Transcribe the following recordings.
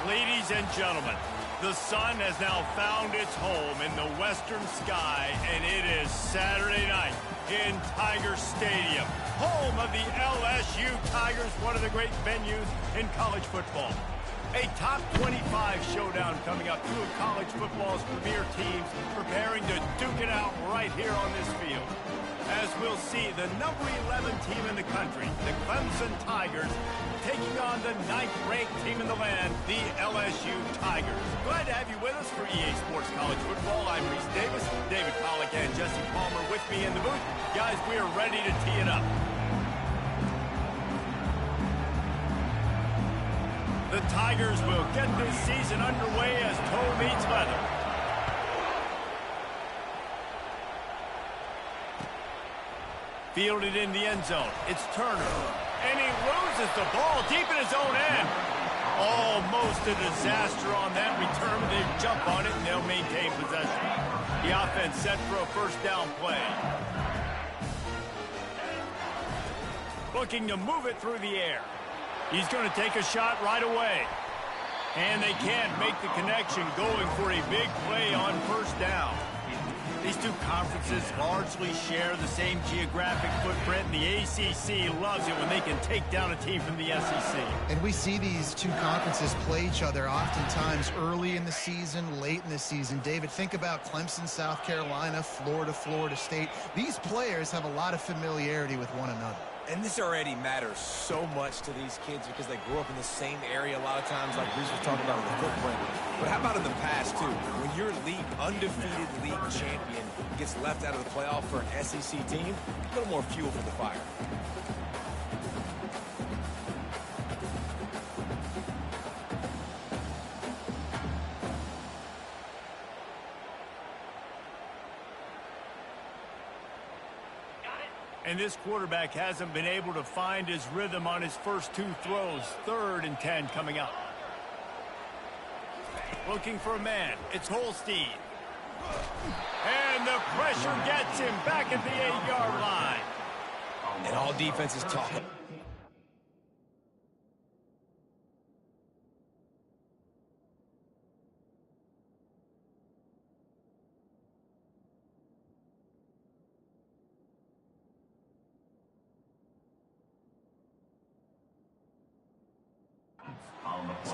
Ladies and gentlemen, the sun has now found its home in the western sky, and it is Saturday night in Tiger Stadium, home of the LSU Tigers, one of the great venues in college football. A top 25 showdown coming up. Two of college football's premier teams preparing to duke it out right here on this field. As we'll see, the number 11 team in the country, the Clemson Tigers, taking on the 9th-ranked team in the land, the LSU Tigers. Glad to have you with us for EA Sports College Football. I'm Reese Davis, David Pollack, and Jesse Palmer with me in the booth. Guys, we are ready to tee it up. The Tigers will get this season underway as toe meets leather. Fielded in the end zone. It's Turner. And he loses the ball deep in his own end. Almost a disaster on that return. They jump on it, and they'll maintain possession. The offense set for a first down play. Looking to move it through the air. He's going to take a shot right away. And they can't make the connection, going for a big play on first down. These two conferences largely share the same geographic footprint, and the ACC loves it when they can take down a team from the SEC. And we see these two conferences play each other oftentimes early in the season, late in the season. David, think about Clemson, South Carolina, Florida, Florida State. These players have a lot of familiarity with one another. And this already matters so much to these kids because they grew up in the same area a lot of times, like Reese was talking about with the footprint. But how about in the past, too? When your undefeated league champion gets left out of the playoff for an SEC team, a little more fuel for the fire. And this quarterback hasn't been able to find his rhythm on his first two throws. 3rd and 10 coming up. Looking for a man. It's Holstein. And the pressure gets him back at the 8-yard line. And all defenses talk.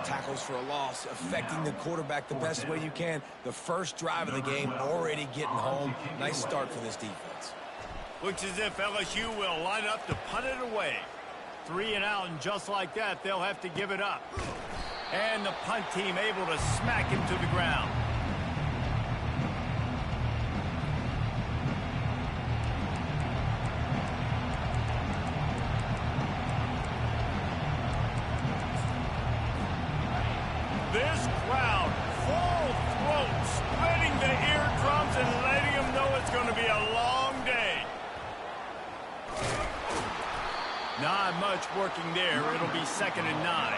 Tackles for a loss, affecting the quarterback the best way you can. The first drive of the game, already getting home. Nice start for this defense. Looks as if LSU will line up to punt it away. 3 and out, and just like that, they'll have to give it up. And the punt team able to smack him to the ground. This crowd, full throat, spreading the eardrums and letting them know it's going to be a long day. Not much working there. It'll be 2nd and 9.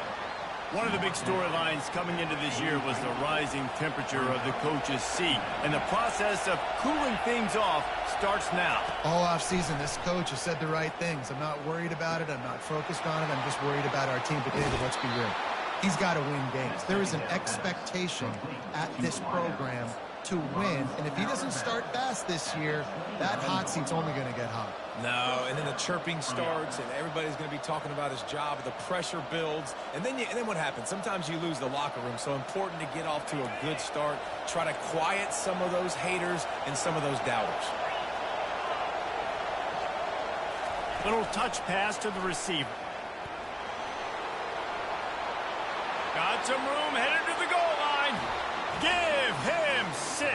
One of the big storylines coming into this year was the rising temperature of the coach's seat. And the process of cooling things off starts now. All offseason, this coach has said the right things. I'm not worried about it. I'm not focused on it. I'm just worried about our team. But David, let's be real. He's got to win games. There is an expectation at this program to win. And if he doesn't start fast this year, that hot seat's only going to get hot. No, and then the chirping starts, and everybody's going to be talking about his job. The pressure builds, and then what happens? Sometimes you lose the locker room. So important to get off to a good start. Try to quiet some of those haters and some of those doubters. Little touch pass to the receiver. Got some room, headed to the goal line. Give him 6.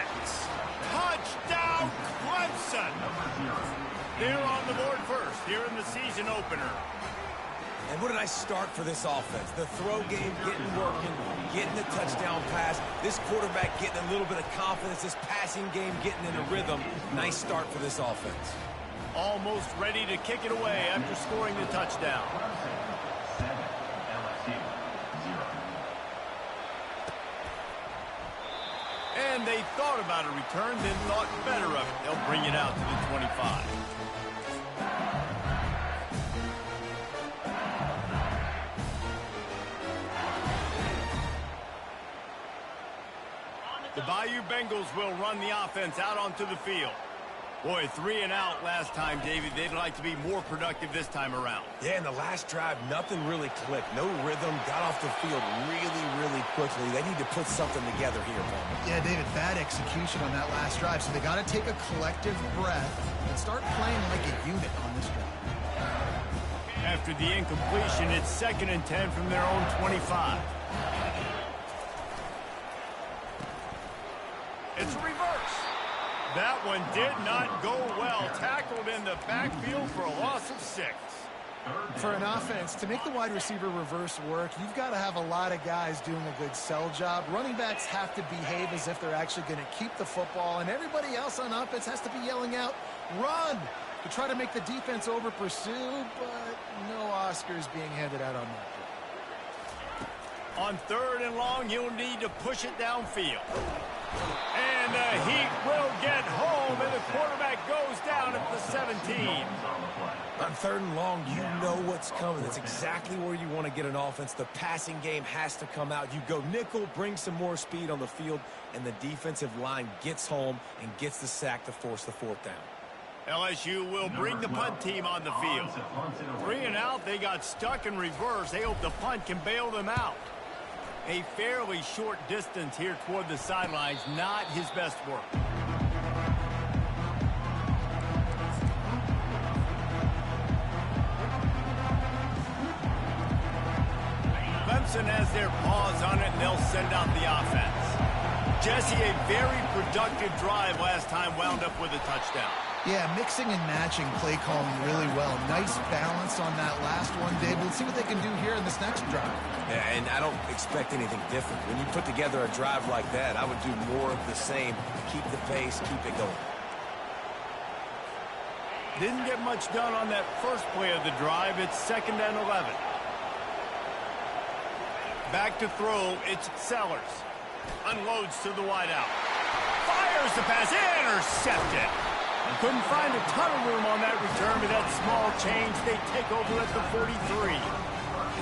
Touchdown, Clemson. They're on the board first here in the season opener. And what a nice start for this offense. The throw game getting working, getting the touchdown pass. This quarterback getting a little bit of confidence. This passing game getting in a rhythm. Nice start for this offense. Almost ready to kick it away after scoring the touchdown. And they thought about a return, then thought better of it. They'll bring it out to the 25. The Bayou Bengals will run the offense out onto the field. Boy, 3 and out last time, David. They'd like to be more productive this time around. Yeah, in the last drive, nothing really clicked. No rhythm, got off the field really quickly. They need to put something together here, Palmer. Yeah, David, bad execution on that last drive, so they got to take a collective breath and start playing like a unit on this drive. After the incompletion, it's 2nd and 10 from their own 25. It's a reverse. That one did not go well. Tackled in the backfield for a loss of 6. For an offense, to make the wide receiver reverse work, you've got to have a lot of guys doing a good sell job. Running backs have to behave as if they're actually going to keep the football, and everybody else on offense has to be yelling out, run, to try to make the defense over pursue, but no Oscars being handed out on that play. On 3rd and long, you'll need to push it downfield. And the Heat will get home, and the quarterback goes down at the 17. On 3rd and long, you know what's coming. That's exactly where you want to get an offense. The passing game has to come out. You go nickel, bring some more speed on the field, and the defensive line gets home and gets the sack to force the 4th down. LSU will bring the punt team on the field. 3 and out, they got stuck in reverse. They hope the punt can bail them out. A fairly short distance here toward the sidelines, not his best work. Clemson has their paws on it, and they'll send out the offense. Jesse, a very productive drive last time, wound up with a touchdown. Yeah, mixing and matching play calling really well. Nice balance on that last one, Dave. Let's see what they can do here in this next drive. Yeah, and I don't expect anything different. When you put together a drive like that, I would do more of the same. Keep the pace, keep it going. Didn't get much done on that first play of the drive. It's 2nd and 11. Back to throw, it's Sellers. Unloads to the wideout. Fires the pass, intercepted. Couldn't find a ton of room on that return, but that small change, they take over at the 43.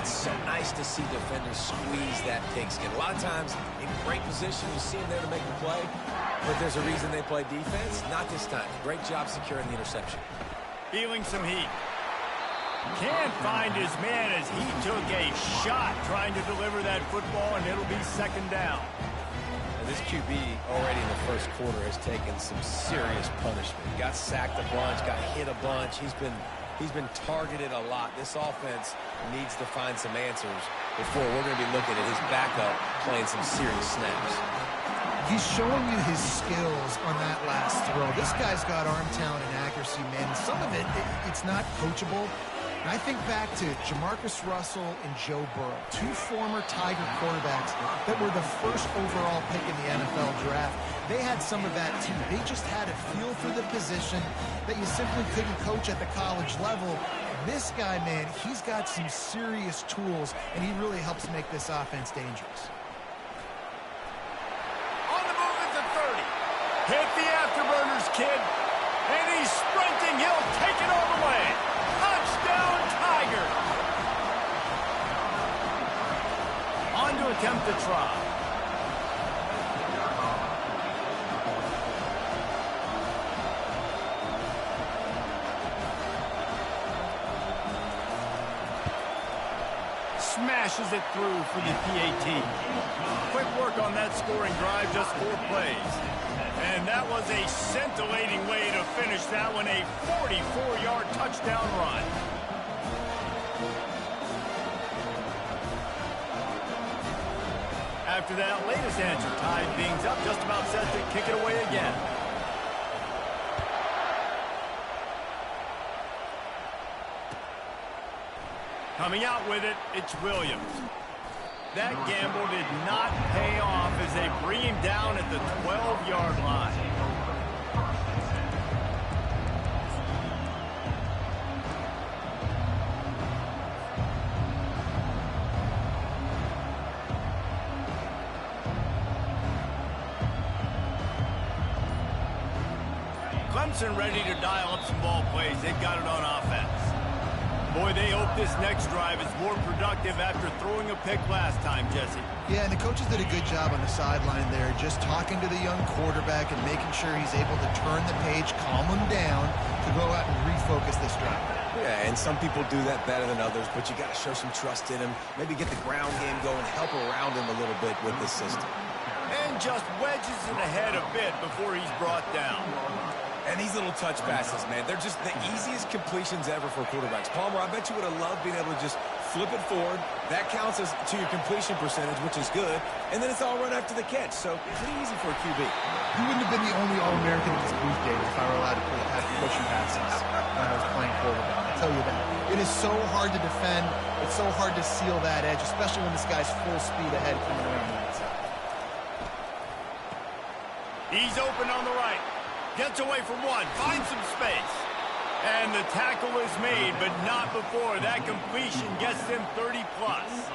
It's so nice to see defenders squeeze that pigskin. A lot of times, in great position, you see them there to make the play, but there's a reason they play defense. Not this time. Great job securing the interception. Feeling some heat. Can't find his man as he took a shot trying to deliver that football, and it'll be 2nd down. This QB already in the first quarter has taken some serious punishment. Got sacked a bunch, got hit a bunch. He's been targeted a lot. This offense needs to find some answers before we're going to be looking at his backup playing some serious snaps. He's showing you his skills on that last throw. This guy's got arm talent and accuracy, man. Some of it's not coachable. And I think back to Jamarcus Russell and Joe Burrow, 2 former Tiger quarterbacks that were the first overall pick in the NFL draft. They had some of that too. They just had a feel for the position that you simply couldn't coach at the college level. This guy, man, he's got some serious tools, and he really helps make this offense dangerous. On the move at the 30. Hit the afterburners, kid. And he's sprinting. He'll take it all the way. Touchdown, Tigers. On to attempt the try. Smashes it through for the PAT. Quick work on that scoring drive, just 4 plays. And that was a scintillating way to finish that one, a 44-yard touchdown run. After that latest answer, tied things up, just about set to kick it away again. Coming out with it, it's Williams. That gamble did not pay off as they bring him down at the 12-yard line. Clemson ready to dial up some ball plays. They've got it on offense. Boy, they hope this next drive is more productive after throwing a pick last time, Jesse. Yeah, and the coaches did a good job on the sideline there, just talking to the young quarterback and making sure he's able to turn the page, calm him down to go out and refocus this drive. Yeah, and some people do that better than others, but you got to show some trust in him. Maybe get the ground game going, help around him a little bit with this system. And just wedges it ahead a bit before he's brought down. And these little touch passes, man, they're just the easiest completions ever for quarterbacks. Palmer, I bet you would have loved being able to just flip it forward. That counts as to your completion percentage, which is good. And then it's all run after the catch, so pretty easy for a QB. He wouldn't have been the only All-American in this booth game if I were allowed to push passes when I was playing quarterback. I'll tell you that. It is so hard to defend. It's so hard to seal that edge, especially when this guy's full speed ahead coming around the outside. He's open on the right. Gets away from one. Finds some space. And the tackle is made, but not before that completion gets them 30-plus.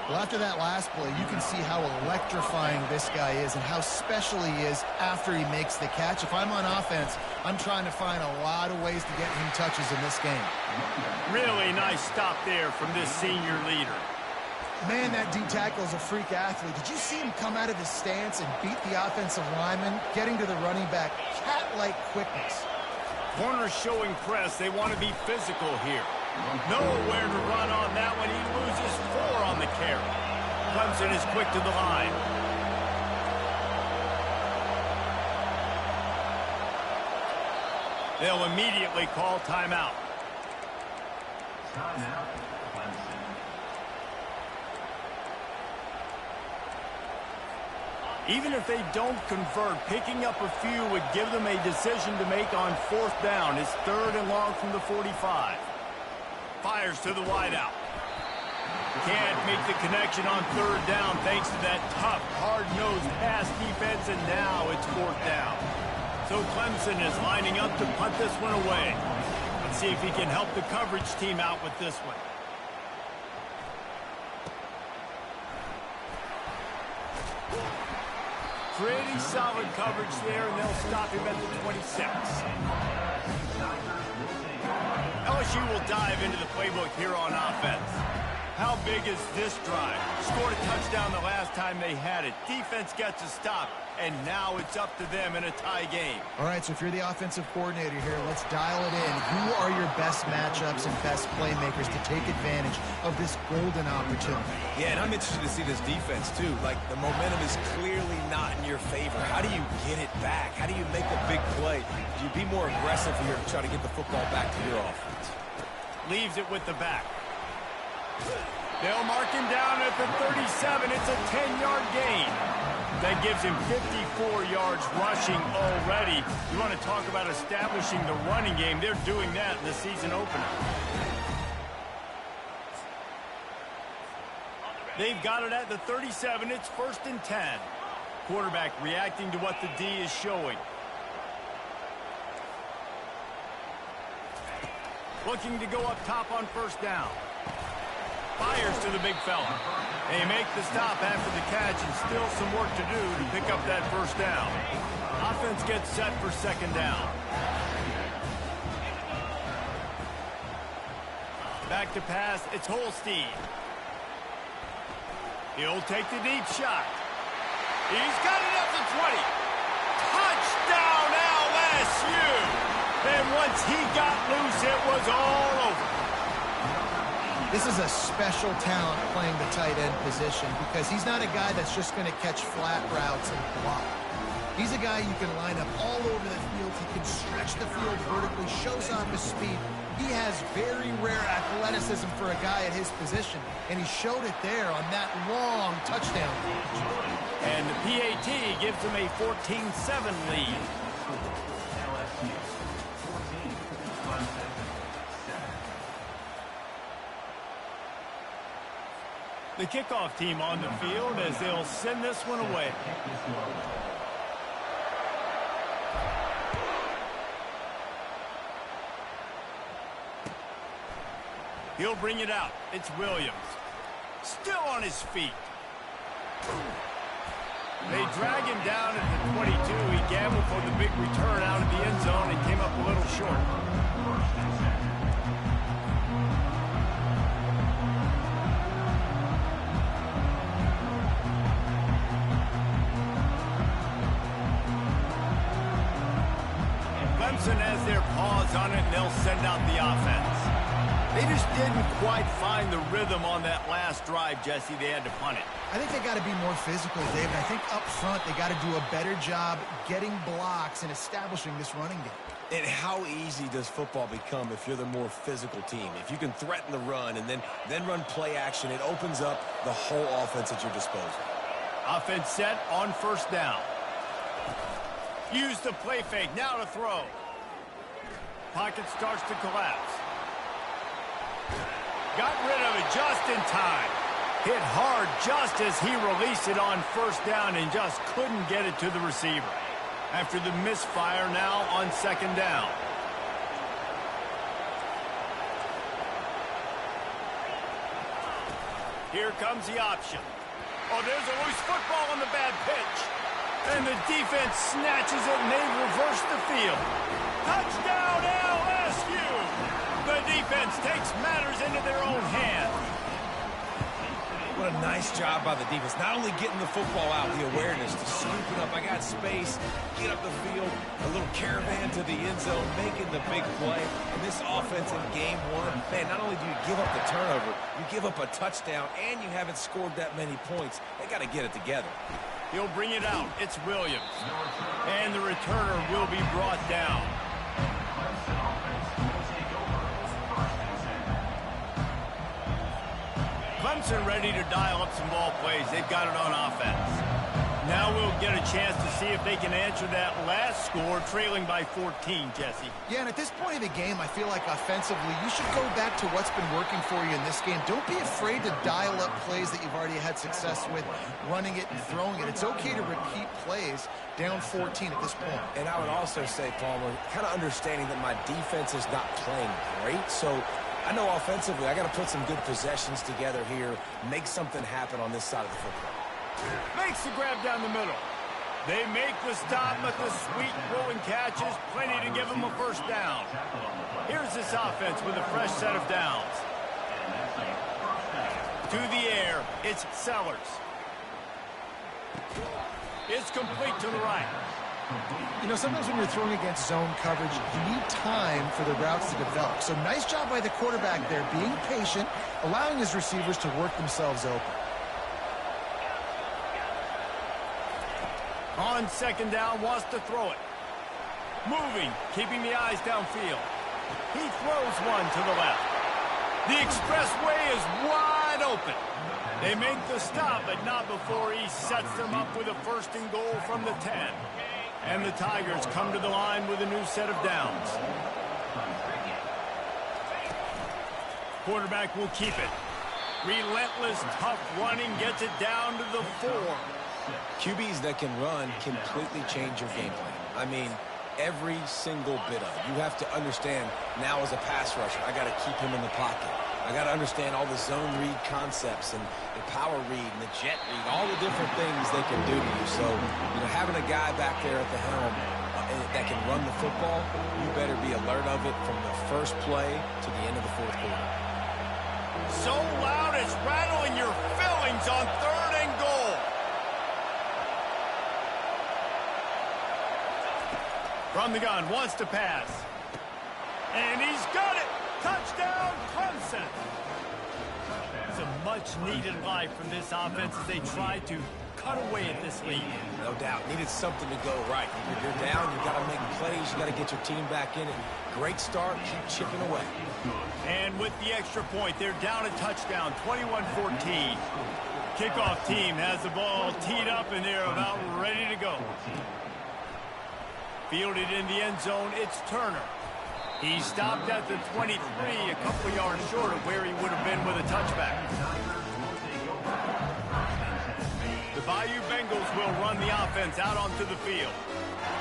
Well, after that last play, you can see how electrifying this guy is and how special he is after he makes the catch. If I'm on offense, I'm trying to find a lot of ways to get him touches in this game. Really nice stop there from this senior leader. Man, that D tackle is a freak athlete. Did you see him come out of his stance and beat the offensive lineman, getting to the running back? Cat-like quickness. Corners showing press. They want to be physical here. Nowhere to run on that one. He loses 4 on the carry. Clemson is quick to the line. They'll immediately call timeout. Timeout, Clemson. Even if they don't convert, picking up a few would give them a decision to make on 4th down. It's 3rd and long from the 45. Fires to the wideout. Can't make the connection on 3rd down thanks to that tough, hard-nosed pass defense, and now it's 4th down. So Clemson is lining up to punt this one away. Let's see if he can help the coverage team out with this one. Pretty solid coverage there, and they'll stop him at the 26. LSU will dive into the playbook here on offense. How big is this drive? Scored a touchdown the last time they had it. Defense gets a stop, and now it's up to them in a tie game. All right, so if you're the offensive coordinator here, let's dial it in. Who are your best matchups and best playmakers to take advantage of this golden opportunity? Yeah, and I'm interested to see this defense, too. Like, the momentum is clearly not in your favor. How do you get it back? How do you make a big play? Do you be more aggressive here to try to get the football back to your offense? Leaves it with the back. They'll mark him down at the 37. It's a 10-yard gain. That gives him 54 yards rushing already. You want to talk about establishing the running game. They're doing that in the season opener. They've got it at the 37. It's 1st and 10. Quarterback reacting to what the D is showing. Looking to go up top on 1st down. Fires to the big fella. They make the stop after the catch, and still some work to do to pick up that 1st down. Offense gets set for 2nd down. Back to pass. It's Holstein. He'll take the deep shot. He's got it up to 20. Touchdown LSU. And once he got loose, it was all over. This is a special talent playing the tight end position because he's not a guy that's just going to catch flat routes and block. He's a guy you can line up all over the field. He can stretch the field vertically, shows off his speed. He has very rare athleticism for a guy at his position, and he showed it there on that long touchdown catch. And the PAT gives him a 14-7 lead. The kickoff team on the field as they'll send this one away. He'll bring it out. It's Williams. Still on his feet. They drag him down at the 22. He gambled for the big return out of the end zone and came up a little short. started out the offense. They just didn't quite find the rhythm on that last drive, Jesse. They had to punt it. I think they got to be more physical, David. I think up front they got to do a better job getting blocks and establishing this running game. And how easy does football become if you're the more physical team? If you can threaten the run and then run play action, it opens up the whole offense at your disposal. Offense set on first down. Use the play fake. Now to throw. Pocket starts to collapse. Got rid of it just in time. Hit hard just as he released it on first down and just couldn't get it to the receiver. After the misfire now on second down. Here comes the option. Oh, there's a loose football on the bad pitch. And the defense snatches it and they reverse the field. Touchdown LSU! The defense takes matters into their own hands. What a nice job by the defense. Not only getting the football out, the awareness to scoop it up. I got space, get up the field, a little caravan to the end zone, making the big play. And this offense in game one, man, not only do you give up the turnover, you give up a touchdown, and you haven't scored that many points. They got to get it together. He'll bring it out. It's Williams. And the returner will be brought down. Clemson ready to dial up some ball plays. They've got it on offense. Now we'll get a chance to see if they can answer that last score, trailing by 14, Jesse. Yeah, and at this point of the game, I feel like offensively, you should go back to what's been working for you in this game. Don't be afraid to dial up plays that you've already had success with, running it and throwing it. It's okay to repeat plays down 14 at this point. And I would also say, Palmer, kind of understanding that my defense is not playing great, so I know offensively I got to put some good possessions together here, make something happen on this side of the football. Makes the grab down the middle. They make the stop, but the sweet rolling catch is plenty to give them a first down. Here's this offense with a fresh set of downs. To the air, it's Sellers. It's complete to the right. You know, sometimes when you're throwing against zone coverage, you need time for the routes to develop. So nice job by the quarterback there, being patient, allowing his receivers to work themselves open. On second down, wants to throw it. Moving, keeping the eyes downfield. He throws one to the left. The expressway is wide open. They make the stop, but not before he sets them up with a first and goal from the 10. And the Tigers come to the line with a new set of downs. Quarterback will keep it. Relentless, tough running gets it down to the 4. QBs that can run completely change your game plan. I mean, every single bit of it. You have to understand now as a pass rusher, I got to keep him in the pocket. I got to understand all the zone read concepts and the power read and the jet read, all the different things they can do to you. So, you know, having a guy back there at the helm that can run the football, you better be alert of it from the first play to the end of the fourth quarter. So loud it's rattling your fillings on third and goal. From the gun, wants to pass. And he's got it! Touchdown, Clemson! Some much-needed life from this offense as they try to cut away at this lead. No doubt. Needed something to go right. If you're down, you got to make plays. You got to get your team back in it. Great start. Keep chipping away. And with the extra point, they're down a touchdown, 21-14. Kickoff team has the ball teed up, and they're about ready to go. Fielded in the end zone, it's Turner. He stopped at the 23, a couple yards short of where he would have been with a touchback. The Bayou Bengals will run the offense out onto the field.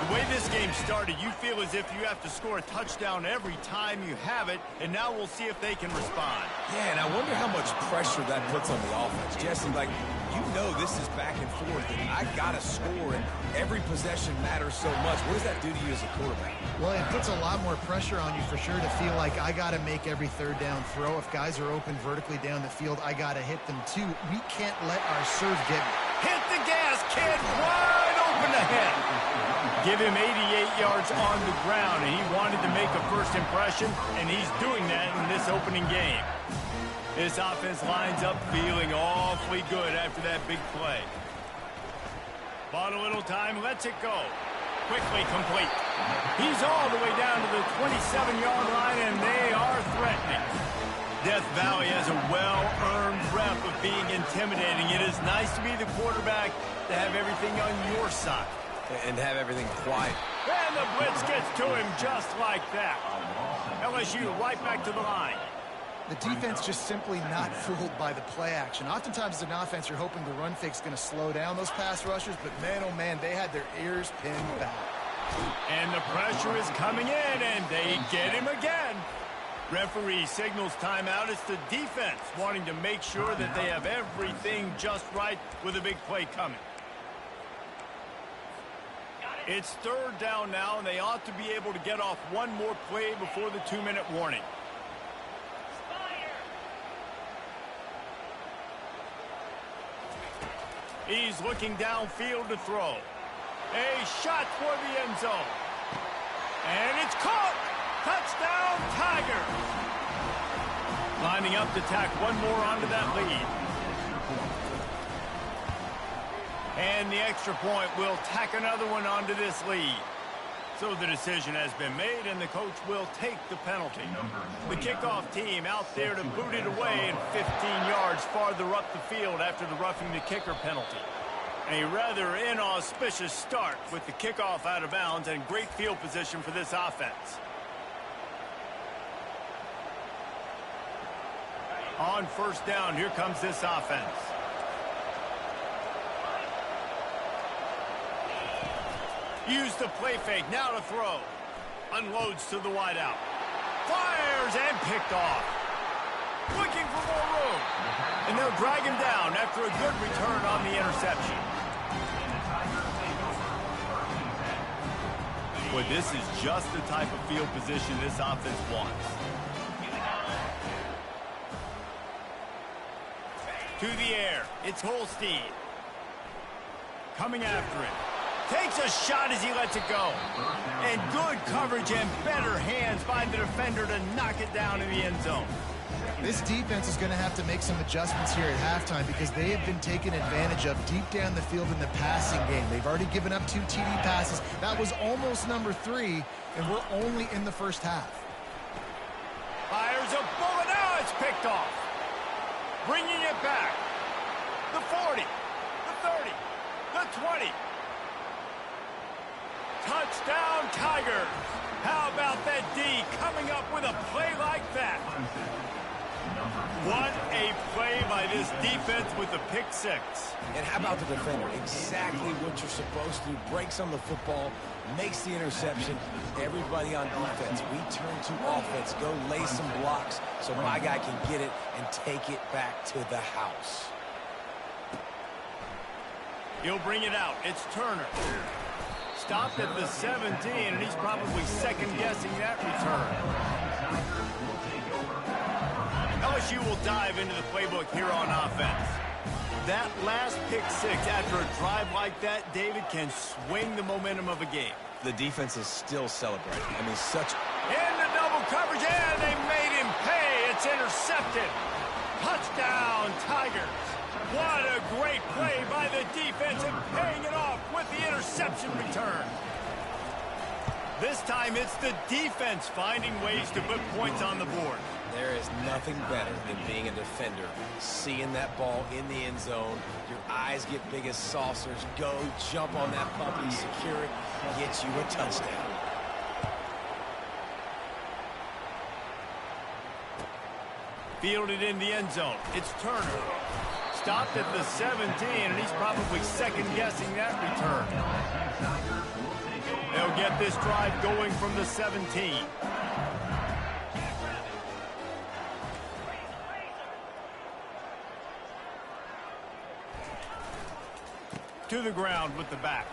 The way this game started, you feel as if you have to score a touchdown every time you have it, and now we'll see if they can respond. Yeah, and I wonder how much pressure that puts on the offense. Jesse, like, you know this is back and forth, and I got to score, and every possession matters so much. What does that do to you as a quarterback? Well, it puts a lot more pressure on you for sure to feel like I got to make every third down throw. If guys are open vertically down the field, I got to hit them too. We can't let our serve get me. Hit the gas, kid, wide open. open ahead. Give him 88 yards on the ground, and he wanted to make a first impression, and he's doing that in this opening game. This offense lines up feeling awfully good after that big play. Bought a little time, lets it go. Quickly complete. He's all the way down to the 27-yard line, and they are threatening. Death Valley has a well-earned rep of being intimidating. It is nice to be the quarterback, to have everything on your side. And have everything quiet. And the blitz gets to him just like that. LSU right back to the line. The defense just simply not fooled by the play action. Oftentimes as an offense, you're hoping the run fake's going to slow down those pass rushers, but man, oh man, they had their ears pinned back. And the pressure is coming in, and they get him again. Referee signals timeout. It's the defense wanting to make sure that they have everything just right with a big play coming. It's third down now, and they ought to be able to get off one more play before the 2-minute warning. He's looking downfield to throw. A shot for the end zone. And it's caught. Touchdown, Tigers. Lining up to tack one more onto that lead. And the extra point will tack another one onto this lead. So the decision has been made, and the coach will take the penalty. The kickoff team out there to boot it away and 15 yards farther up the field after the roughing the kicker penalty. A rather inauspicious start with the kickoff out of bounds and great field position for this offense. On first down, here comes this offense. Use the play fake, now to throw. Unloads to the wideout. Fires and picked off. Looking for more room. And they'll drag him down after a good return on the interception. Boy, this is just the type of field position this offense wants. To the air, it's Holstein. Coming after it. Takes a shot as he lets it go. And good coverage and better hands by the defender to knock it down in the end zone. This defense is going to have to make some adjustments here at halftime because they have been taken advantage of deep down the field in the passing game. They've already given up 2 TD passes. That was almost number 3, and we're only in the first half. Fires a bullet. Now it's picked off. Bringing it back. The 40, the 30, the 20. Touchdown, Tigers. How about that D coming up with a play like that? What a play by this defense with the pick 6. And how about the defender? Exactly what you're supposed to do. Breaks on the football, makes the interception. Everybody on defense, we turn to offense. Go lay some blocks so my guy can get it and take it back to the house. He'll bring it out. It's Turner. Stopped at the 17, and he's probably second-guessing that return. LSU will dive into the playbook here on offense. That last pick 6 after a drive like that, David, can swing the momentum of a game. The defense is still celebrating. I mean, such... In the double coverage, and they made him pay. It's intercepted. Touchdown, Tigers. What a great play by the defense and paying it off with the interception return. This time it's the defense finding ways to put points on the board. There is nothing better than being a defender. Seeing that ball in the end zone, your eyes get big as saucers. Go, jump on that puppy, secure it, get you a touchdown. Fielded in the end zone. It's Turner. Stopped at the 17, and he's probably second-guessing that return. They'll get this drive going from the 17. To the ground with the back.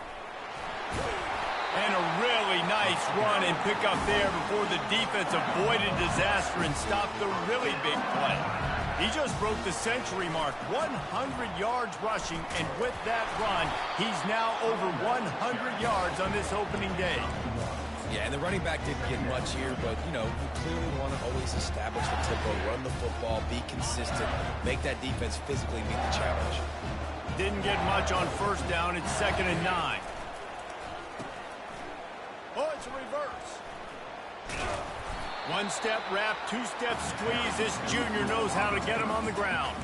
And a really nice run and pick up there before the defense avoided disaster and stopped the really big play. He just broke the century mark, 100 yards rushing, and with that run, he's now over 100 yards on this opening day. Yeah, and the running back didn't get much here, but, you know, you clearly want to always establish the tempo, run the football, be consistent, make that defense physically meet the challenge. Didn't get much on first down. It's 2nd and 9. Oh, it's a reverse. One-step wrap, two-step squeeze. This junior knows how to get him on the ground.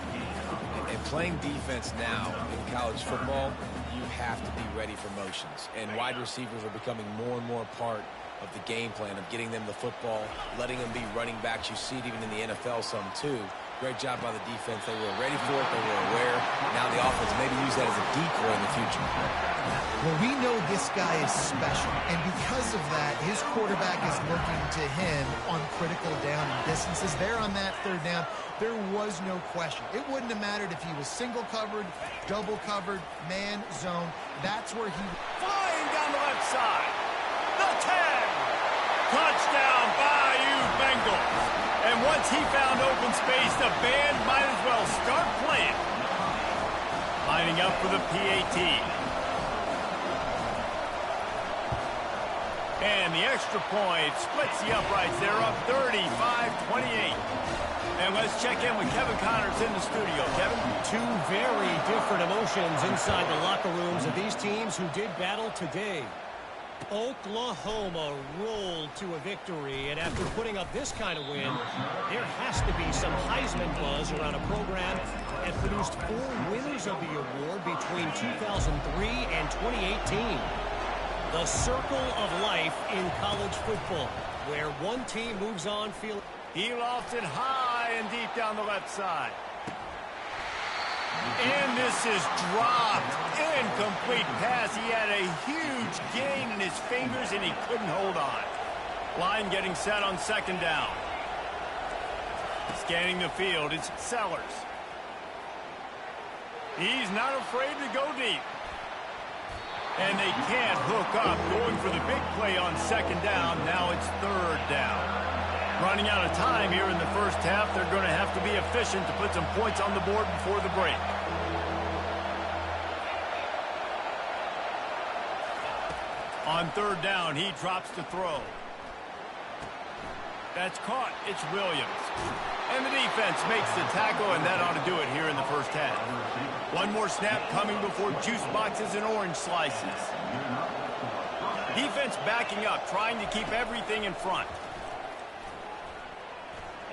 And playing defense now in college football, you have to be ready for motions. And wide receivers are becoming more and more a part of the game plan of getting them the football, letting them be running backs. You see it even in the NFL some too. Great job by the defense. They were ready for it. They were aware. Now the offense maybe use that as a decoy in the future. Well, we know this guy is special, and because of that, his quarterback is looking to him on critical down and distances. There on that 3rd down, there was no question. It wouldn't have mattered if he was single covered, double covered, man, zone. That's where he... Flying down the left side. The 10. Touchdown, Bayou Bengals. And once he found open space, the band might as well start playing. Lining up for the PAT. And the extra point splits the uprights. They're up 35-28. And let's check in with Kevin Connors in the studio. Kevin? Two very different emotions inside the locker rooms of these teams who did battle today. Oklahoma rolled to a victory, and after putting up this kind of win, there has to be some Heisman buzz around a program that produced 4 winners of the award between 2003 and 2018. The circle of life in college football, where one team moves on feeling... He lofts it high and deep down the left side. And this is dropped. Incomplete pass. He had a huge gain in his fingers, and he couldn't hold on. Line getting set on 2nd down. Scanning the field, it's Sellers. He's not afraid to go deep. And they can't hook up. Going for the big play on 2nd down. Now it's 3rd down. Running out of time here in the first half. They're going to have to be efficient to put some points on the board before the break. On 3rd down, he drops to throw. That's caught. It's Williams. And the defense makes the tackle, and that ought to do it here in the first half. One more snap coming before juice boxes and orange slices. Defense backing up, trying to keep everything in front.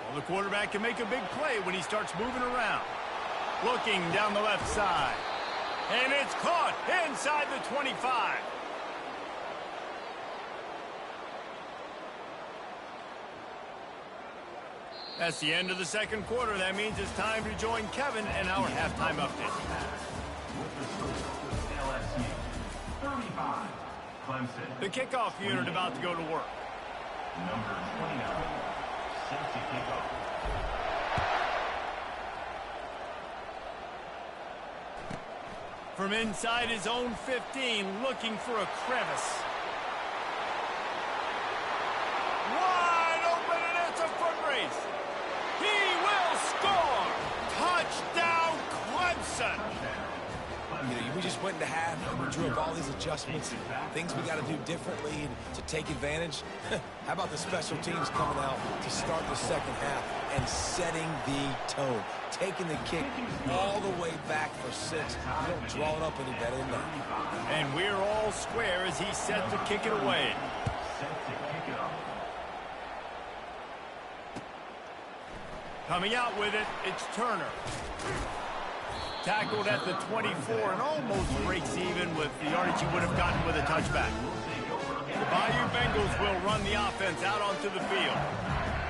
Well, the quarterback can make a big play when he starts moving around. Looking down the left side. And it's caught inside the 25. That's the end of the 2nd quarter. That means it's time to join Kevin and our halftime update. LSU 35, Clemson. The kickoff unit about to go to work. Number 29, safety kickoff. From inside his own 15, looking for a crevice. Wide open, and it's a foot race. He will score! Touchdown, Clemson! You know, we just went into half and we drew up all these adjustments, things we got to do differently to take advantage. How about the special teams coming out to start the 2nd half and setting the tone, taking the kick all the way back for 6. You don't draw it up any better than that. And we're all square as he's set to kick it away. Coming out with it, it's Turner. Tackled at the 24 and almost breaks even with the yardage he would have gotten with a touchback. The Bayou Bengals will run the offense out onto the field.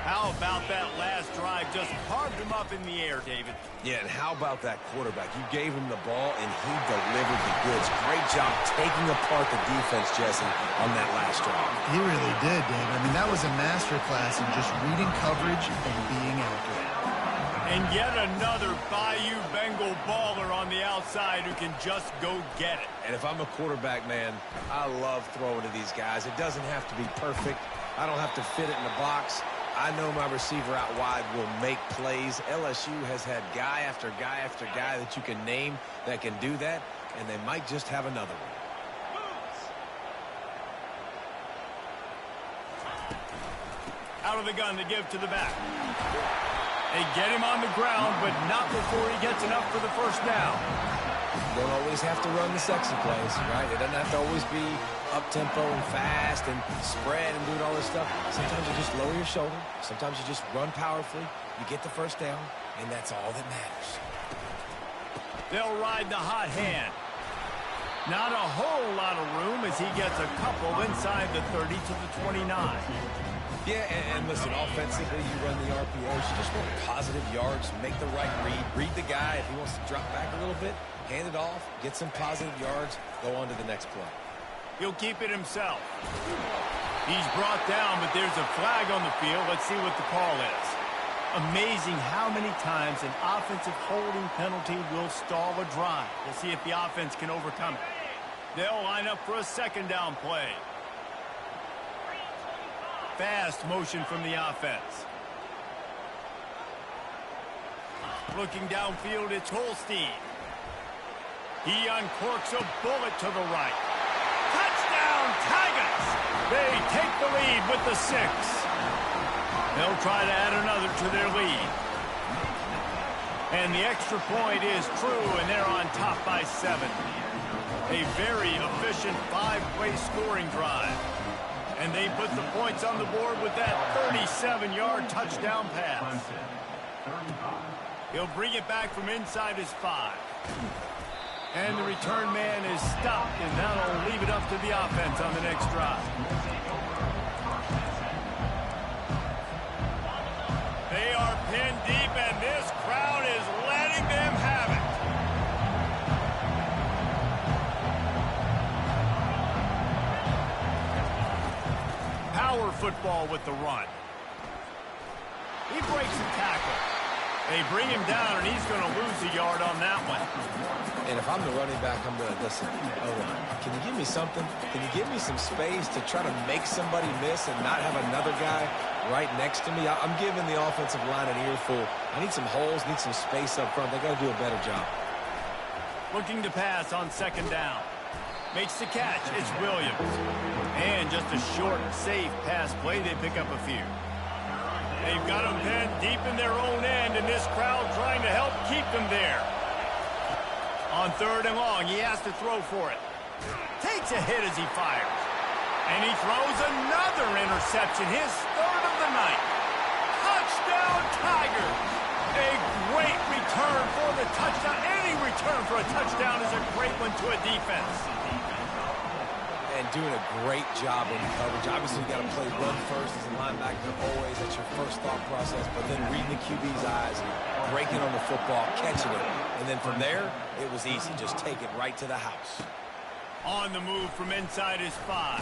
How about that last drive? Just carved him up in the air, David. Yeah, and how about that quarterback? You gave him the ball, and he delivered the goods. Great job taking apart the defense, Jesse, on that last drive. He really did, David. I mean, that was a masterclass in just reading coverage and being accurate. And yet another Bayou Bengal baller on the outside who can just go get it. And if I'm a quarterback, man, I love throwing to these guys. It doesn't have to be perfect. I don't have to fit it in the box. I know my receiver out wide will make plays. LSU has had guy after guy after guy that you can name that can do that, and they might just have another one. Out of the gun to give to the back. They get him on the ground, but not before he gets enough for the first down. You don't always have to run the sexy plays, right? It doesn't have to always be up-tempo and fast and spread and doing all this stuff. Sometimes you just lower your shoulder. Sometimes you just run powerfully. You get the first down, and that's all that matters. They'll ride the hot hand. Not a whole lot of room as he gets a couple inside the 30 to the 29. Yeah, and listen, offensively, you run the RPOs. You just want positive yards, make the right read the guy. If he wants to drop back a little bit, hand it off, get some positive yards, go on to the next play. He'll keep it himself. He's brought down, but there's a flag on the field. Let's see what the call is. Amazing how many times an offensive holding penalty will stall a drive. We'll see if the offense can overcome it. They'll line up for a second down play. Fast motion from the offense. Looking downfield, it's Holstein. He uncorks a bullet to the right. Touchdown, Tigers! They take the lead with the 6. They'll try to add another to their lead. And the extra point is true, and they're on top by 7. A very efficient 5-play scoring drive. And they put the points on the board with that 37-yard touchdown pass. He'll bring it back from inside his 5. And the return man is stopped, and that'll leave it up to the offense on the next drive. They are pinned deep, and this crowd is letting them have it. Power football with the run. He breaks a tackle. They bring him down, and he's going to lose a yard on that one. And if I'm the running back, I'm going to listen. Oh, can you give me something? Can you give me some space to try to make somebody miss and not have another guy right next to me? I'm giving the offensive line an earful. I need some holes, need some space up front. They got to do a better job. Looking to pass on second down. Makes the catch. It's Williams. And just a short, safe pass play. They pick up a few. They've got them pinned deep in their own end, and this crowd trying to help keep them there. On third and long, he has to throw for it. Takes a hit as he fires. And he throws another interception, his third of the night. Touchdown, Tigers! A great return for the touchdown. Any return for a touchdown is a great one to a defense. And doing a great job in coverage. Obviously, you got to play run first as a linebacker always. That's your first thought process. But then reading the QB's eyes and breaking on the football, catching it. And then from there, it was easy. Just take it right to the house. On the move from inside his 5.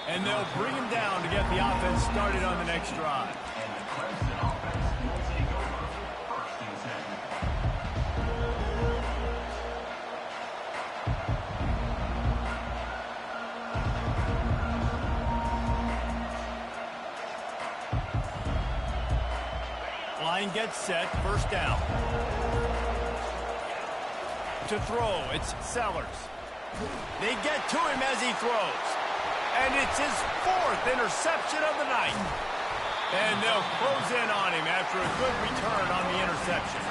And they'll bring him down to get the offense started on the next drive. And the Clemson offense will take over first and 10. Line gets set, first down. To throw, it's Sellers. They get to him as he throws. And it's his 4th interception of the night. And they'll close in on him after a good return on the interception.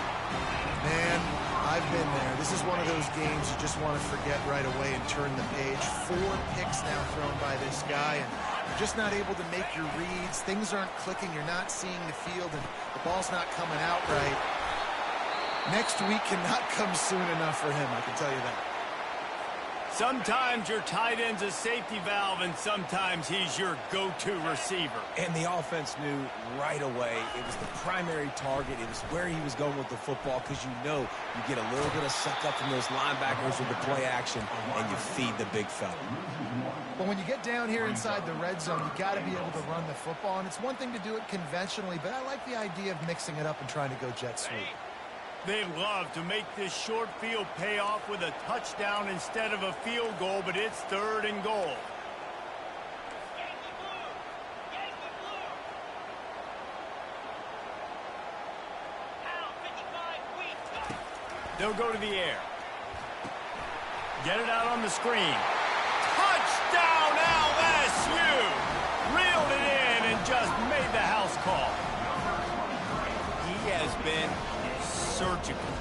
Man, I've been there. This is one of those games you just want to forget right away and turn the page. 4 picks now thrown by this guy, and you're just not able to make your reads. Things aren't clicking. You're not seeing the field, and the ball's not coming out right. Next week cannot come soon enough for him, I can tell you that. Sometimes your tight end's a safety valve, and sometimes he's your go-to receiver. And the offense knew right away it was the primary target. It was where he was going with the football, because you know you get a little bit of suck up from those linebackers with the play action, and you feed the big fella. But when you get down here inside the red zone, you got to be able to run the football, and it's one thing to do it conventionally, but I like the idea of mixing it up and trying to go jet sweep. They love to make this short field pay off with a touchdown instead of a field goal, but it's 3rd and goal. They'll go to the air. Get it out on the screen. Touchdown, LSU! Reeled it in and just made the house call. He has been surgical.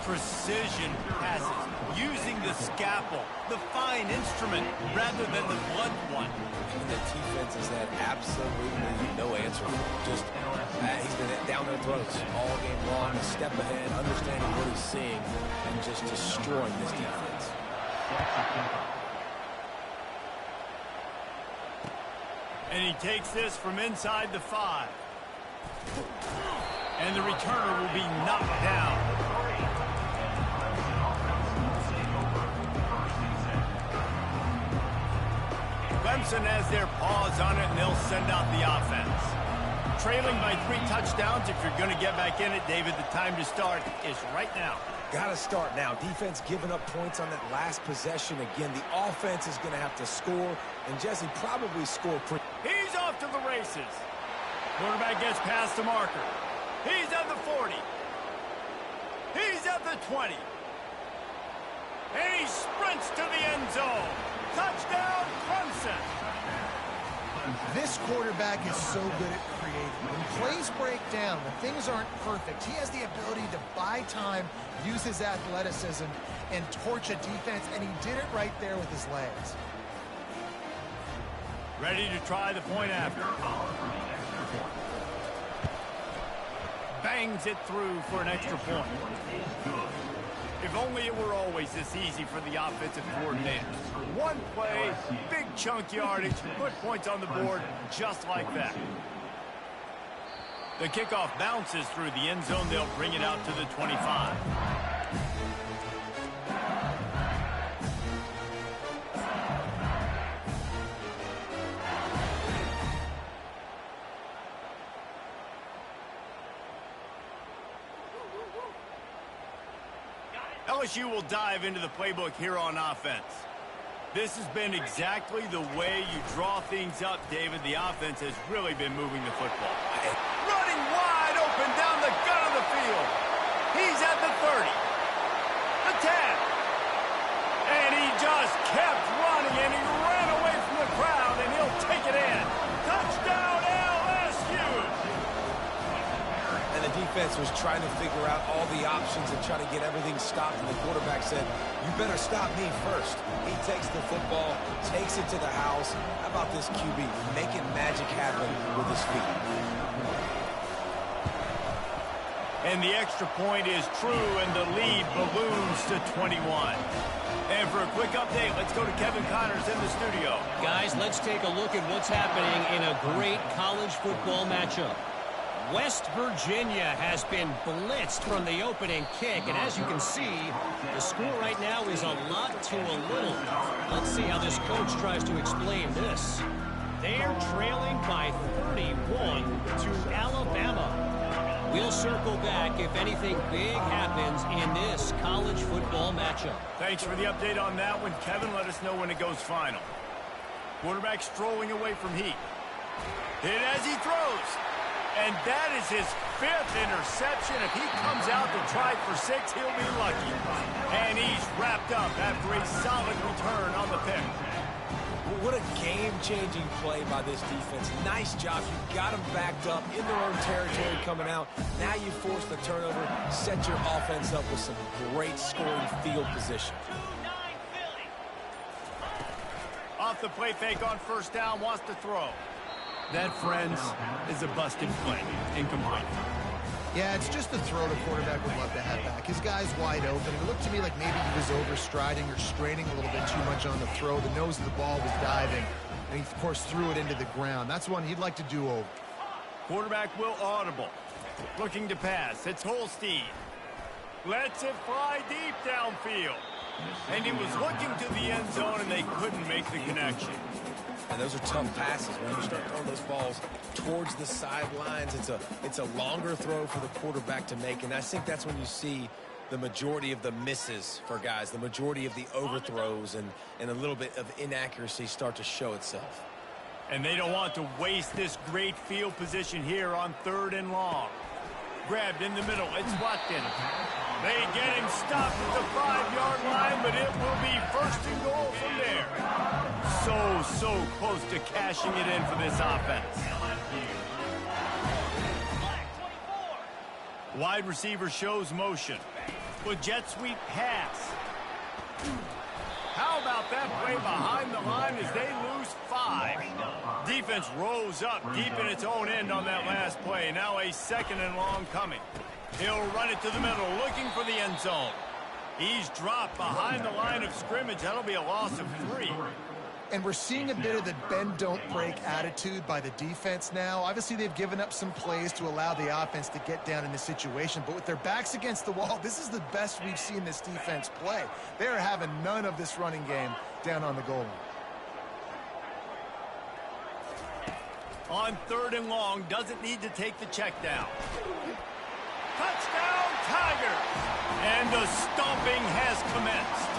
Precision passes, using the scalpel, the fine instrument, rather than the blunt one. And the defense has had absolutely no answer for him. Just, he's been down their throats all game long, a step ahead, understanding what he's seeing, and just destroying this defense. And he takes this from inside the 5. And the returner will be knocked down. Clemson has their paws on it, and they'll send out the offense. Trailing by 3 touchdowns, if you're going to get back in it, David, the time to start is right now. Got to start now. Defense giving up points on that last possession. Again, the offense is going to have to score, and Jesse probably score pretty. He's off to the races. Quarterback gets past the marker. He's at the 40. He's at the 20. And he sprints to the end zone. Touchdown, Clemson. This quarterback is so good at creating. When plays break down, when things aren't perfect, he has the ability to buy time, use his athleticism, and torch a defense, and he did it right there with his legs. Ready to try the point after. Bangs it through for an extra point. If only it were always this easy for the offensive coordinator. One play, big chunk yardage, put points on the board just like that. The kickoff bounces through the end zone. They'll bring it out to the 25. LSU will dive into the playbook here on offense. This has been exactly the way you draw things up, David. The offense has really been moving the football. Running wide open down the gut of the field. He's at the 30. The 10. And he just kept running, and he ran away from the crowd, and he'll take it in. Touchdown, LSU! And the defense was trying to figure out all the options and try to get everything stopped, and the quarterback said, you better stop me first. He takes the football, takes it to the house. How about this QB making magic happen with his feet? And the extra point is true, and the lead balloons to 21. And for a quick update, let's go to Kevin Connors in the studio. Guys, let's take a look at what's happening in a great college football matchup. West Virginia has been blitzed from the opening kick, and as you can see, the score right now is a lot to a little. Let's see how this coach tries to explain this. They're trailing by 31 to Alabama. We'll circle back if anything big happens in this college football matchup. Thanks for the update on that one, Kevin. Let us know when it goes final. Quarterback strolling away from heat. Hit as he throws. And that is his 5th interception. If he comes out to try for 6, he'll be lucky. And he's wrapped up after a solid return on the pick. What a game-changing play by this defense. Nice job. You got them backed up in their own territory coming out. Now you force the turnover, set your offense up with some great scoring field position. Off the play fake on first down, wants to throw. That, friends, is a busted play. Incomplete. Yeah, it's just a throw the quarterback would love to have back. His guy's wide open. It looked to me like maybe he was overstriding or straining a little bit too much on the throw. The nose of the ball was diving, and he, of course, threw it into the ground. That's one he'd like to do over. Quarterback will audible. Looking to pass. It's Holstein. Lets it fly deep downfield. And he was looking to the end zone, and they couldn't make the connection. And those are tough passes. When you start throwing those balls towards the sidelines, it's a longer throw for the quarterback to make. And I think that's when you see the majority of the misses for guys, the majority of the overthrows and a little bit of inaccuracy start to show itself. And they don't want to waste this great field position here on 3rd and long. grabbed in the middle. It's Watkins. They get him stopped at the 5-yard line, but it will be first and goal from there. So close to cashing it in for this offense. Wide receiver shows motion. With jet sweep pass. How about that play behind the line as they lose 5? Defense rose up deep in its own end on that last play. Now a 2nd and long coming. He'll run it to the middle, looking for the end zone. He's dropped behind the line of scrimmage. That'll be a loss of 3. And we're seeing a bit of the bend-don't-break attitude by the defense now. Obviously, they've given up some plays to allow the offense to get down in this situation. But with their backs against the wall, this is the best we've seen this defense play. They are having none of this running game down on the goal line. On 3rd and long, doesn't need to take the check down. Touchdown, Tigers! And the stomping has commenced.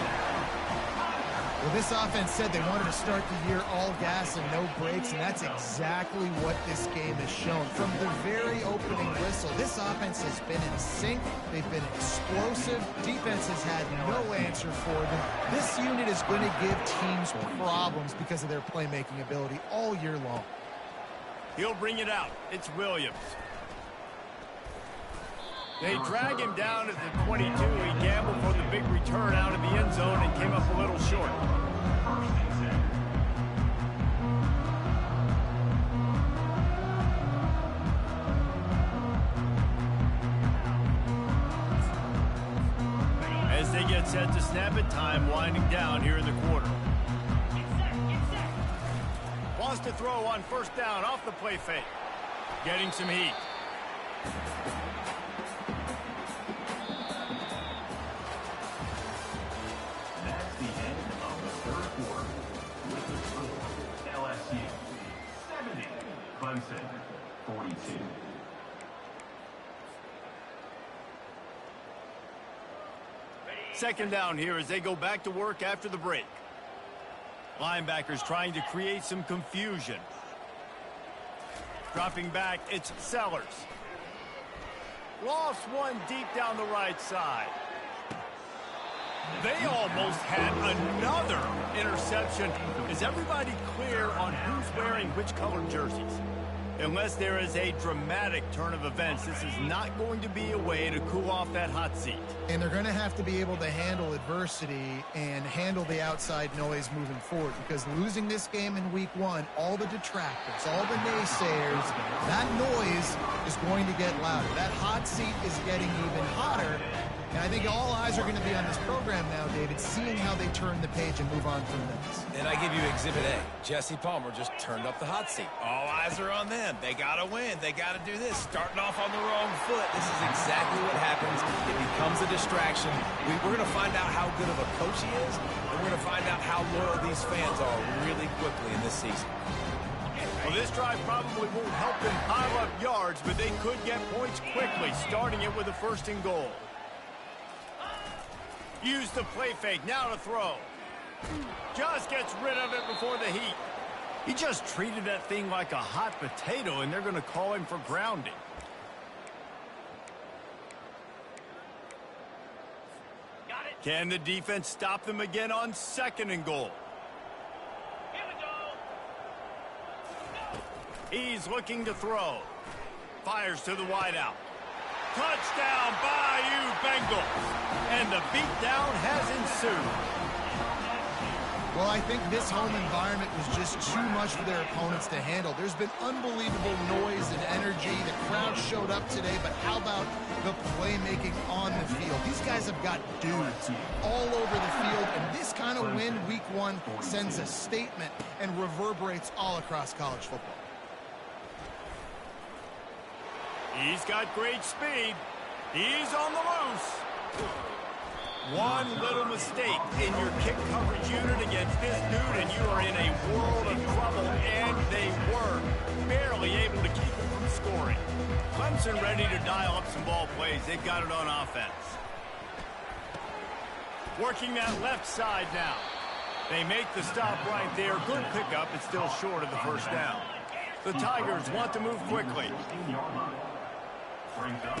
Well, this offense said they wanted to start the year all gas and no breaks, and that's exactly what this game has shown. From the very opening whistle, this offense has been in sync. They've been explosive. Defense has had no answer for them. This unit is going to give teams problems because of their playmaking ability all year long. He'll bring it out. It's Williams. They drag him down at the 22. He gambled for the big return out of the end zone and came up a little short. As they get set to snap it, time winding down here in the quarter. Wants to throw on 1st down off the play fake. Getting some heat. That's the end of the 3rd quarter. With the score, LSU 70, Clemson 42. Second down here as they go back to work after the break. Linebackers trying to create some confusion. Dropping back, it's Sellers. Lost one deep down the right side. They almost had another interception. Is everybody clear on who's wearing which colored jerseys? Unless there is a dramatic turn of events, this is not going to be a way to cool off that hot seat. And they're going to have to be able to handle adversity and handle the outside noise moving forward, because losing this game in week 1, all the detractors, all the naysayers, that noise is going to get louder. That hot seat is getting even hotter. And I think all eyes are going to be on this program now, David, seeing how they turn the page and move on from this. And I give you Exhibit A. Jesse Palmer just turned up the hot seat. All eyes are on them. They got to win. They got to do this. Starting off on the wrong foot. This is exactly what happens. It becomes a distraction. We're going to find out how good of a coach he is, and we're going to find out how loyal these fans are really quickly in this season. Well, this drive probably won't help them pile up yards, but they could get points quickly, starting it with a 1st and goal. Use the play fake, now to throw. Just gets rid of it before the heat. He just treated that thing like a hot potato, and they're going to call him for grounding. Can the defense stop them again on 2nd and goal? Here we go. He's looking to throw. Fires to the wideout. Touchdown, Bayou Bengals. And the beatdown has ensued. Well, I think this home environment was just too much for their opponents to handle. There's been unbelievable noise and energy. The crowd showed up today, but how about the playmaking on the field? These guys have got dudes all over the field, and this kind of win week 1 sends a statement and reverberates all across college football. He's got great speed. He's on the loose. One little mistake in your kick coverage unit against this dude, and you are in a world of trouble, and they were barely able to keep him from scoring. Clemson ready to dial up some ball plays. They've got it on offense. Working that left side now. They make the stop right there. Good pickup. It's still short of the 1st down. The Tigers want to move quickly. Brings up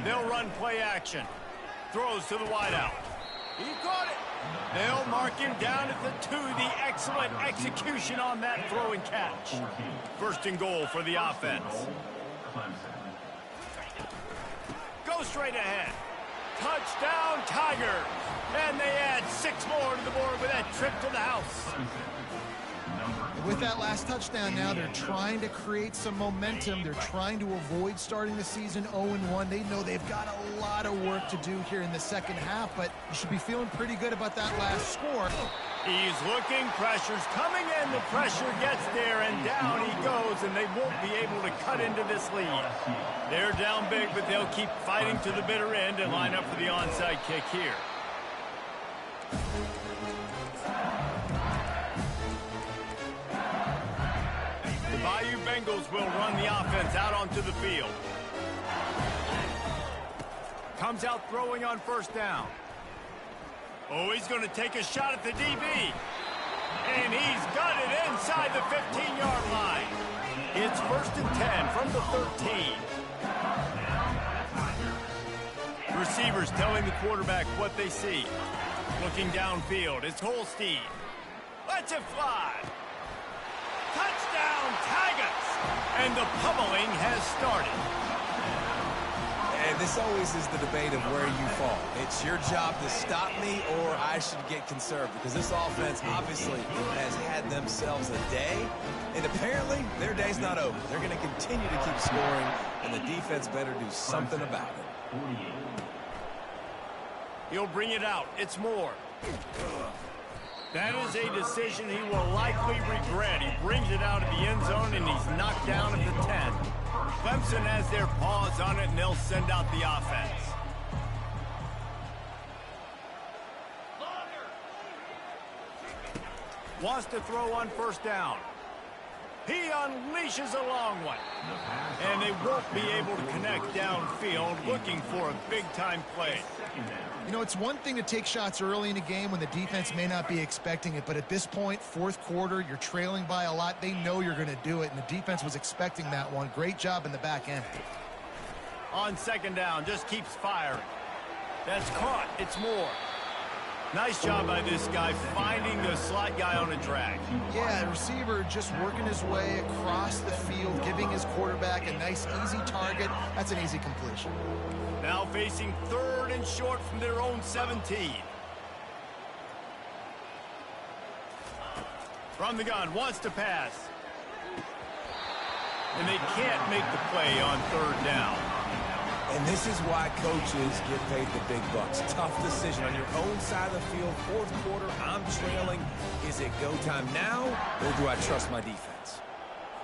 They'll run play action. Throws to the wideout. He caught it. They'll mark him down at the 2. The excellent execution on that throw and catch. First and goal for the offense. Go straight ahead. Touchdown, Tigers. And they add 6 more to the board with that trip to the house. With that last touchdown now, they're trying to create some momentum. They're trying to avoid starting the season 0-1. They know they've got a lot of work to do here in the second half, but you should be feeling pretty good about that last score. He's looking, pressure's coming in, the pressure gets there, and down he goes, and they won't be able to cut into this lead. They're down big, but they'll keep fighting to the bitter end and line up for the onside kick here. The Bayou Bengals will run the offense out onto the field. Comes out throwing on first down. Oh, he's going to take a shot at the DB. And he's got it inside the 15-yard line. It's 1st and 10 from the 13. Receivers telling the quarterback what they see. Looking downfield, it's Holstein. Lets it fly. Touchdown, Tigers! And the pummeling has started. And this always is the debate of where you fall. It's your job to stop me, or I should get conservative, because this offense obviously has had themselves a day, and apparently their day's not over. They're going to continue to keep scoring, and the defense better do something about it. He'll bring it out. It's Moore. That is a decision he will likely regret. He brings it out of the end zone, and he's knocked down at the 10. Clemson has their paws on it, and they'll send out the offense. Wants to throw on first down. He unleashes a long one. And they won't be able to connect downfield, looking for a big-time play. You know, it's one thing to take shots early in a game when the defense may not be expecting it, but at this point, fourth quarter, you're trailing by a lot. They know you're going to do it, and the defense was expecting that one. Great job in the back end. On second down, just keeps firing. That's caught. It's Moore. Nice job by this guy finding the slot guy on a drag. Yeah, the receiver just working his way across the field, giving his quarterback a nice, easy target. That's an easy completion. Now facing 3rd and short from their own 17. From the gun, wants to pass. And they can't make the play on 3rd down. And this is why coaches get paid the big bucks. Tough decision on your own side of the field. Fourth quarter, I'm trailing. Is it go time now, or do I trust my defense?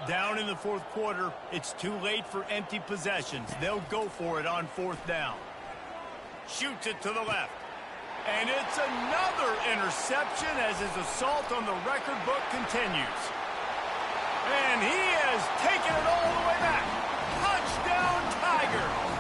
Down in the fourth quarter, it's too late for empty possessions. They'll go for it on 4th down. Shoots it to the left. And it's another interception as his assault on the record book continues. And he has taken it all the way back. Touchdown, Tigers!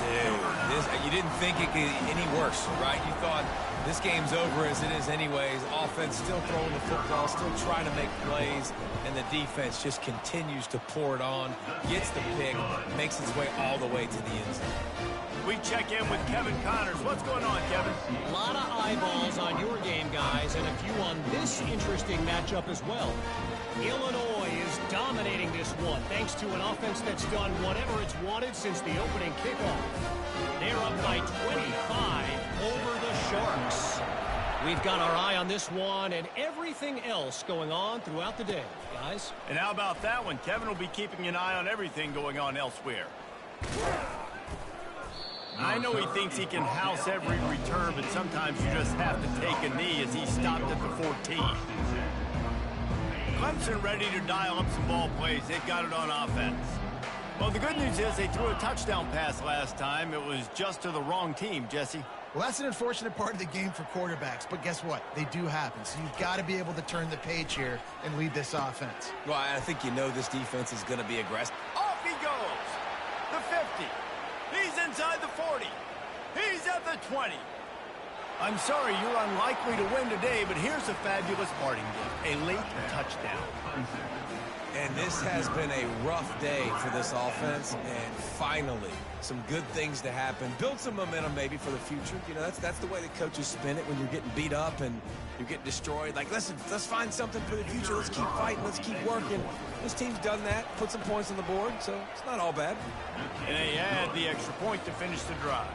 Dude, you didn't think it could get any worse, right? You thought this game's over as it is anyways. Offense still throwing the football, still trying to make plays, and the defense just continues to pour it on, gets the pick, makes its way all the way to the end zone. We check in with Kevin Connors. What's going on, Kevin? A lot of eyeballs on your game, guys, and a few on this interesting matchup as well. Illinois is dominating this one, thanks to an offense that's done whatever it's wanted since the opening kickoff. They're up by 25 over the Sharks. We've got our eye on this one and everything else going on throughout the day, guys. And how about that one? Kevin will be keeping an eye on everything going on elsewhere. I know he thinks he can house every return, but sometimes you just have to take a knee as he stopped at the 14. Clemson ready to dial up some ball plays. They've got it on offense. Well, the good news is they threw a touchdown pass last time. It was just to the wrong team, Jesse. Well, that's an unfortunate part of the game for quarterbacks, but guess what? They do happen, so you've got to be able to turn the page here and lead this offense. Well, I think you know this defense is going to be aggressive. Off he goes. The 50. He's inside the 40. He's at the 20. I'm sorry you're unlikely to win today, but here's a fabulous parting gift, a late touchdown. And this has been a rough day for this offense, and finally, some good things to happen. Build some momentum maybe for the future. You know, that's the way the coaches spin it when you're getting beat up and you're getting destroyed. Like, listen, let's find something for the future. Let's keep fighting. Let's keep working. This team's done that, put some points on the board, so it's not all bad. And they add the extra point to finish the drive.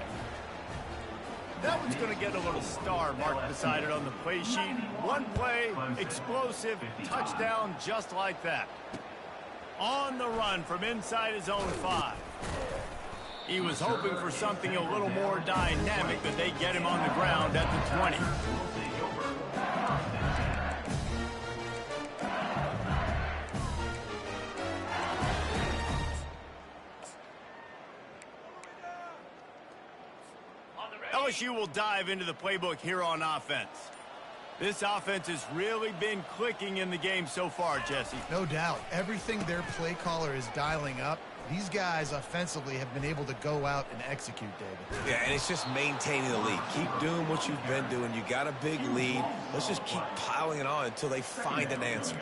That one's going to get a little star marked beside it on the play sheet. One play, explosive, touchdown just like that. On the run from inside his own 5. He was hoping for something a little more dynamic, but they get him on the ground at the 20. LSU will dive into the playbook here on offense. This offense has really been clicking in the game so far, Jesse. No doubt. Everything their play caller is dialing up, these guys offensively have been able to go out and execute, David. Yeah, and it's just maintaining the lead. Keep doing what you've been doing. You got a big lead. Let's just keep piling it on until they find an answer.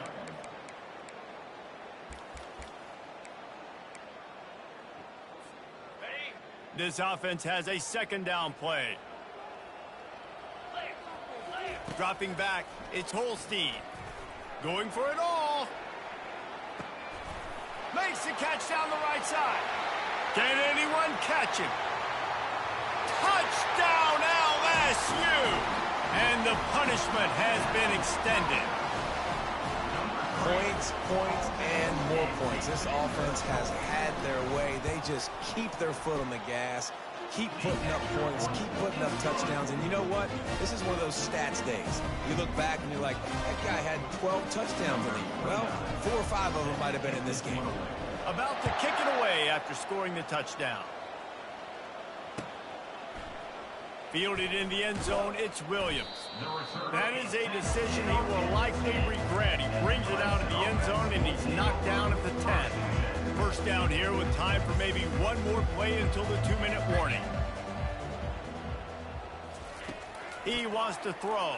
This offense has a second down play. Dropping back, it's Holstein. Going for it all. Makes the catch down the right side. Can anyone catch him? Touchdown LSU! And the punishment has been extended. Points, points, and more points. This offense has had their way. They just keep their foot on the gas, keep putting up points, keep putting up touchdowns. And you know what? This is one of those stats days. You look back and you're like, that guy had 12 touchdowns in the year. Well, 4 or 5 of them might have been in this game. About to kick it away after scoring the touchdown. Fielded in the end zone, it's Williams. That is a decision he will likely regret. He brings it out of the end zone, and he's knocked down at the 10. First down here with time for maybe one more play until the 2-minute warning. He wants to throw.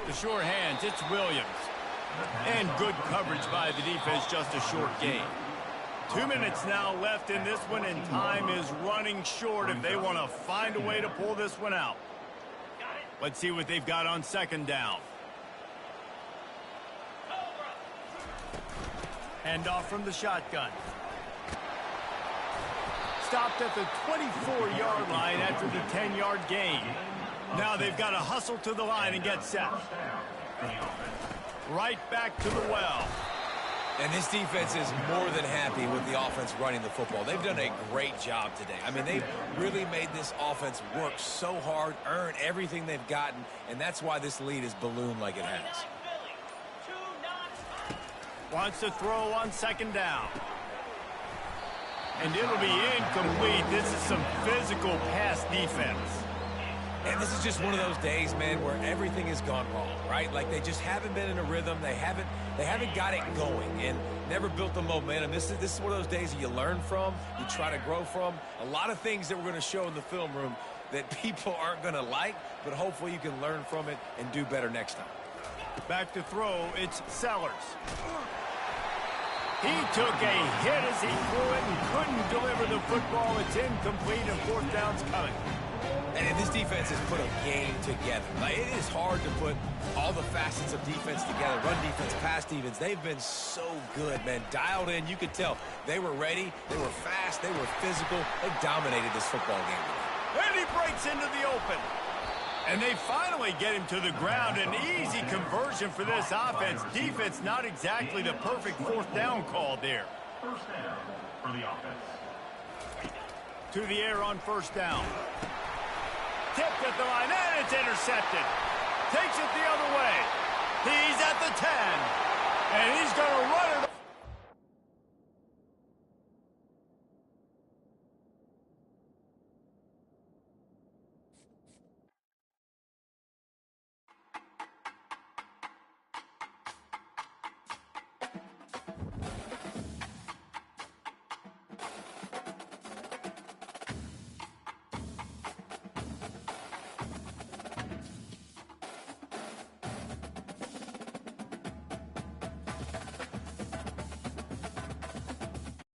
The short hands, it's Williams. And good coverage by the defense, just a short gain. 2 minutes now left in this one, and time is running short if they want to find a way to pull this one out. Let's see what they've got on second down. Handoff from the shotgun. Stopped at the 24-yard line after the 10-yard gain. Now they've got to hustle to the line and get set. Right back to the well. And this defense is more than happy with the offense running the football. They've done a great job today. I mean, they've really made this offense work so hard, earn everything they've gotten, and that's why this lead is ballooned like it has. Wants to throw on second down. And it'll be incomplete. This is some physical pass defense. And this is just one of those days, man, where everything has gone wrong, right? Like they just haven't been in a rhythm. They haven't got it going and never built the momentum. This is one of those days that you learn from, you try to grow from. A lot of things that we're going to show in the film room that people aren't going to like, but hopefully you can learn from it and do better next time. Back to throw, it's Sellers. He took a hit as he threw it and couldn't deliver the football. It's incomplete and fourth down's coming. And this defense has put a game together. Like, it is hard to put all the facets of defense together. Run defense, pass defense. They've been so good, man. Dialed in. You could tell they were ready. They were fast. They were physical. They dominated this football game. And he breaks into the open. And they finally get him to the ground. An easy conversion for this offense. Defense not exactly the perfect fourth down call there. First down for the offense. To the air on first down. Tipped at the line, and it's intercepted. Takes it the other way. He's at the 10. And he's going to run